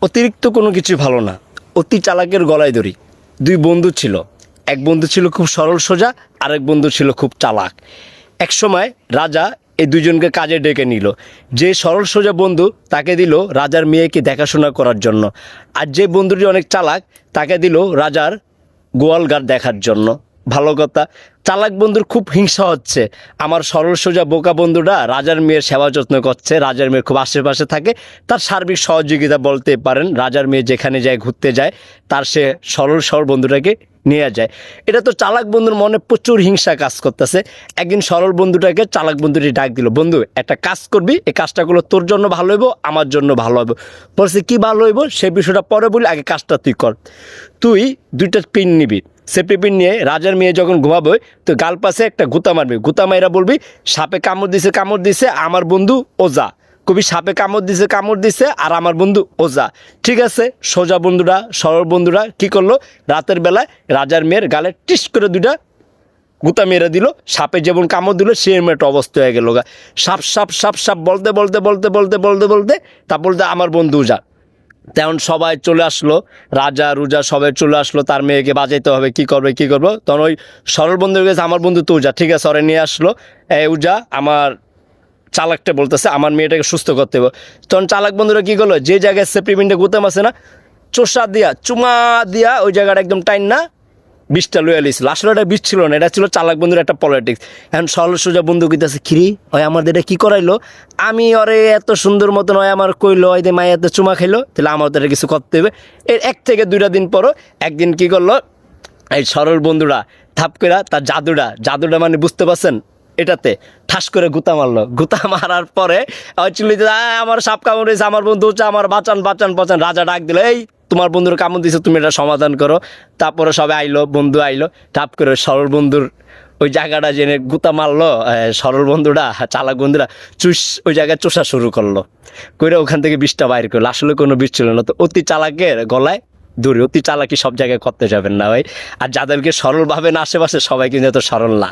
অতিরিক্ত কোনো কিছু ভালো না, অতি চালাকের গলায় দড়ি। দুই বন্ধু ছিল, এক বন্ধু ছিল খুব সরল সোজা, আরেক বন্ধু ছিল খুব চালাক। এক সময় রাজা এই দুজনকে কাজে ডেকে নিল। যে সরল সোজা বন্ধু তাকে দিল রাজার মেয়েকে দেখাশোনা করার জন্য, আর যে বন্ধুটি অনেক চালাক তাকে দিল রাজার গোয়ালঘর দেখার জন্য। ভালো কথা, চালাক বন্ধুর খুব হিংসা হচ্ছে, আমার সরল সোজা বোকা বন্ধুটা রাজার মেয়ের সেবা যত্ন করছে, রাজার মেয়ের খুব আশেপাশে থাকে, তার সার্বিক সহযোগিতা বলতে পারেন। রাজার মেয়ে যেখানে যায়, ঘুরতে যায়, তার সে সরল বন্ধুটাকে নিয়ে যায়। এটা তো চালাক বন্ধুর মনে প্রচুর হিংসা কাজ করতেছে। একদিন সরল বন্ধুটাকে চালাক বন্ধুটি ডাক দিল, বন্ধু একটা কাজ করবি, এই কাজটা করলে তোর জন্য ভালো হইব, আমার জন্য ভালো হইব। বলছে কি ভালো হইব সে বিষয়টা পরে বলি, আগে কাজটা তুই কর। তুই দুইটা পিন নিবি, সেফটি পিন নিয়ে রাজার মেয়ে যখন ঘুমাবে তো গাল পাশে একটা গুতা মারবি, গুতা মাইরা বলবি সাপে কামড় দিছে আমার বন্ধু ওজা। কবি সাপে কামড় দিছে আর আমার বন্ধু ওজা। ঠিক আছে, সোজা বন্ধুরা সরল বন্ধুরা কি করলো, রাতের বেলায় রাজার মেয়ের গালে টিস করে দুইটা গুতা মেরে দিল। সাপে যেমন কামড় দিল সে একটা অবস্থা হয়ে গেল। সাপ সাপ সাপ সাপ বলতে তারপর আমার বন্ধু ওজা। তেমন সবাই চলে আসলো, রাজা রুজা সবাই চলে আসলো, তার মেয়েকে বাজাইতে হবে, কি করবে তখন ওই সরল বন্ধুর কাছে আমার বন্ধু তো উজা, ঠিক আছে ওরে নিয়ে আসলো। উজা আমার চালাকটা বলতেছে আমার মেয়েটাকে সুস্থ করতে হবে। তখন চালাক বন্ধুরা কি করলো, যে জায়গায় সেফটি পিনটা গুতাম আছে না, চোষা দিয়া চুমা দিয়া ওই জায়গাটা একদম টাইন না বিষটা লইয়া লিছিল। আসলে এটা বিষ ছিল না, এটা ছিল চালাক বন্ধুর একটা পলিটিক্স। এখন সরল সোজা বন্ধু কইতাছে খিরি ওই আমাদের এটা কী করাইলো, আমি ওরে এত সুন্দর মতন হয় আমার কইলো ওই যে মায়াতে চুমা খাইলো, তাহলে আমার তো কিছু করতে হবে। এর 1 থেকে 2টা দিন পরও একদিন কি করলো, এই সরল বন্ধুরা থাপ করে তার জাদুটা মানে বুঝতে পারছেন, এটাতে ঠাস করে গুতা মারলো। গুতা মারার পরে চুলিতে আমার সাপ কামড়েছে, আমার বন্ধু হচ্ছে আমার বাঁচান। রাজা ডাক দিল, এই তোমার বন্ধুর কামড় দিছে, তুমি এটা সমাধান করো। তারপরে সবাই আইলো, বন্ধু আইলো, টাপ করে সরল বন্ধুর ওই জায়গাটা জেনে গুতা মারলো। সরল বন্ধুরা চালাক বন্ধুরা ওই জায়গায় চোষা শুরু করলো, করে ওখান থেকে বিষটা বাইর করলো। আসলে কোনো বিষ ছিল না। তো অতি চালাকের গলায় দড়ি, অতি চালাকি সব জায়গায় করতে যাবেন না ভাই। আর যাদেরকে সরল ভাবেন আশেপাশে সবাই কিন্তু এত সরল না।